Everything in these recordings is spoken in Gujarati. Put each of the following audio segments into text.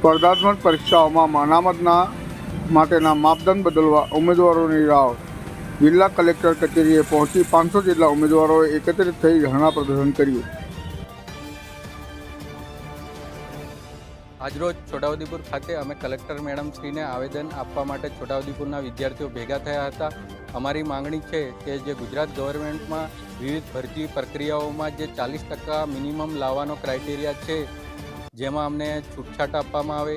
સ્પર્ધાત્મક પરીક્ષાઓમાં અનામતના માટેના માપદંડ બદલવા ઉમેદવારોની રાહ જિલ્લા કલેક્ટર કચેરીએ પહોંચી 500 જેટલા ઉમેદવારોએ એકત્રિત થઈ ધરણા પ્રદર્શન કર્યું। આજરોજ છોટાઉદેપુર ખાતે અમે કલેક્ટર મેડમ શ્રીને આવેદન આપવા માટે છોટાઉદેપુરના વિદ્યાર્થીઓ ભેગા થયા હતા। અમારી માંગણી છે કે જે ગુજરાત ગવર્મેન્ટમાં વિવિધ ભરતી પ્રક્રિયાઓમાં જે 40% મિનિમમ લાવવાનો ક્રાઇટેરિયા છે, જેમાં અમને છૂટછાટ આપવામાં આવે,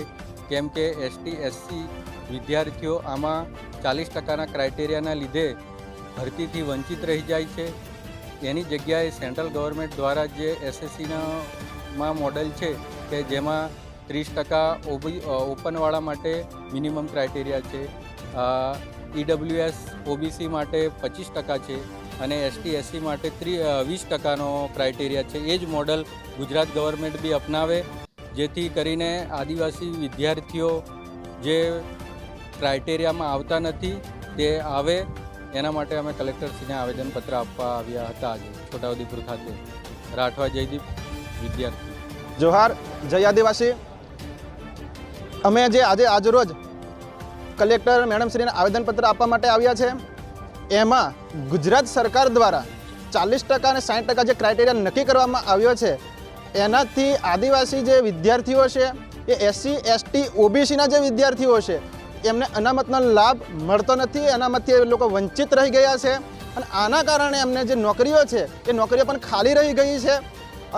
કેમ કે એસટી એસસી વિદ્યાર્થીઓ આમાં 40%ના ક્રાઇટેરિયાના લીધે ભરતીથી વંચિત રહી જાય છે। એની જગ્યાએ સેન્ટ્રલ ગવર્મેન્ટ દ્વારા જે એસએસસીમાં મોડેલ છે કે જેમાં 30% ઓપનવાળા માટે મિનિમમ ક્રાઇટેરિયા છે, ઈડબ્લ્યુએસ ઓબીસી માટે 25% છે અને એસટી એસસી માટે 20%નો ક્રાઇટેરિયા છે। એ જ મોડલ ગુજરાત ગવર્મેન્ટ બી અપનાવે, જેથી કરીને આદિવાસી વિદ્યાર્થીઓ જે ક્રાઇટેરિયામાં આવતા નથી તે આવે। એના માટે અમે કલેક્ટરશ્રીને આવેદનપત્ર આપવા આવ્યા હતા। આજે છોટાઉદેપુર ખાતે રાઠવા જયદીપ વિદ્યાર્થી। જોહાર, જય આદિવાસી। અમે જે આજરોજ કલેક્ટર મેડમ શ્રીને આવેદનપત્ર આપવા માટે આવ્યા છે, એમાં ગુજરાત સરકાર દ્વારા 40% અને 60% જે ક્રાઇટેરિયા નક્કી કરવામાં આવ્યો છે, એનાથી આદિવાસી જે વિદ્યાર્થીઓ છે એ એસસી એસટી ઓબીસીના જે વિદ્યાર્થીઓ છે એમને અનામતનો લાભ મળતો નથી। અનામતથી એ લોકો વંચિત રહી ગયા છે અને આના કારણે એમને જે નોકરીઓ છે એ નોકરીઓ પણ ખાલી રહી ગઈ છે।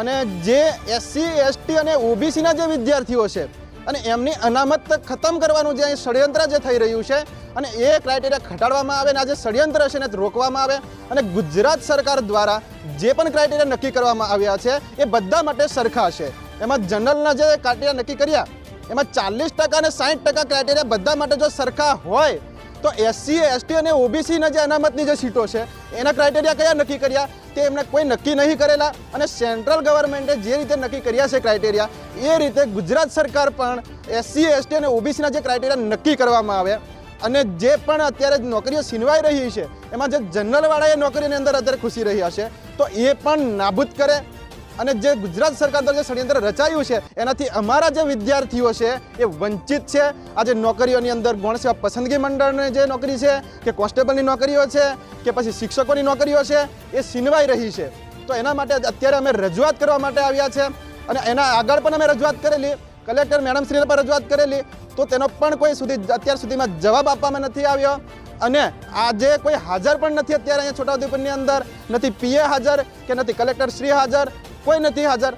અને જે એસસી એસટી અને ઓબીસીના જે વિદ્યાર્થીઓ છે અને એમની અનામત ખતમ કરવાનું જે ષડયંત્ર જે થઈ રહ્યું છે અને એ ક્રાઇટેરિયા ઘટાડવામાં આવે અને આ જે ષડયંત્ર છે એને રોકવામાં આવે અને ગુજરાત સરકાર દ્વારા જે પણ ક્રાઇટેરિયા નક્કી કરવામાં આવ્યા છે એ બધા માટે સરખા છે। એમાં જનરલના જે ક્રાઇટેરિયા નક્કી કર્યા એમાં 40% અને 60% ક્રાઇટેરિયા બધા માટે જો સરખા હોય તો એસસી એસટી અને ઓબીસીના જે અનામતની જે સીટો છે એના ક્રાઇટેરિયા કયા નક્કી કર્યા તે એમને કોઈ નક્કી નહીં કરેલા અને સેન્ટ્રલ ગવર્મેન્ટે જે રીતે નક્કી કર્યા છે ક્રાઇટેરિયા એ રીતે ગુજરાત સરકાર પણ એસસી એસટી અને ઓબીસીના જે ક્રાઇટેરિયા નક્કી કરવામાં આવે અને જે પણ અત્યારે નોકરીઓ છીનવાઈ રહી છે એમાં જે જનરલવાળા એ નોકરીની અંદર અત્યારે ખુશી રહ્યા છે તો એ પણ નાબૂદ કરે અને જે ગુજરાત સરકાર દ્વારા જે ષડયંત્ર રચાયું છે એનાથી અમારા જે વિદ્યાર્થીઓ છે એ વંચિત છે। આજે નોકરીઓની અંદર ગૌણ સેવા પસંદગી મંડળની જે નોકરી છે કે કોન્સ્ટેબલની નોકરીઓ છે કે પછી શિક્ષકોની નોકરીઓ છે એ છીનવાઈ રહી છે। તો એના માટે અત્યારે અમે રજૂઆત કરવા માટે આવ્યા છે અને એના આગળ પણ અમે રજૂઆત કરેલી, કલેક્ટર મેડમ શ્રીને પણ રજૂઆત કરેલી, તો તેનો પણ કોઈ અત્યાર સુધીમાં જવાબ આપવામાં નથી આવ્યો અને આજે કોઈ હાજર પણ નથી અત્યારે અહીંયા છોટાઉદેપુરની અંદર, નથી પીએ હાજર કે નથી કલેક્ટર શ્રી હાજર, કોઈ નથી હાજર।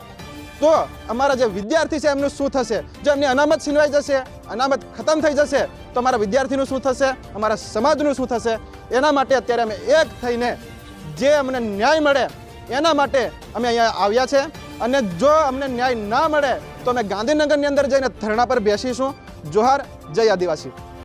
તો અમારા જે વિદ્યાર્થી છે એમનું શું થશે? જો એમની અનામત છીનવાઈ જશે, અનામત ખતમ થઈ જશે તો અમારા વિદ્યાર્થીનું શું થશે, અમારા સમાજનું શું થશે? એના માટે અત્યારે અમે એક થઈને જે અમને ન્યાય મળે એના માટે અમે અહીંયા આવ્યા છે અને જો અમને ન્યાય ના મળે તો અમે ગાંધીનગરની અંદર જઈને ધરણા પર બેસીશું। જોહાર, જય આદિવાસી।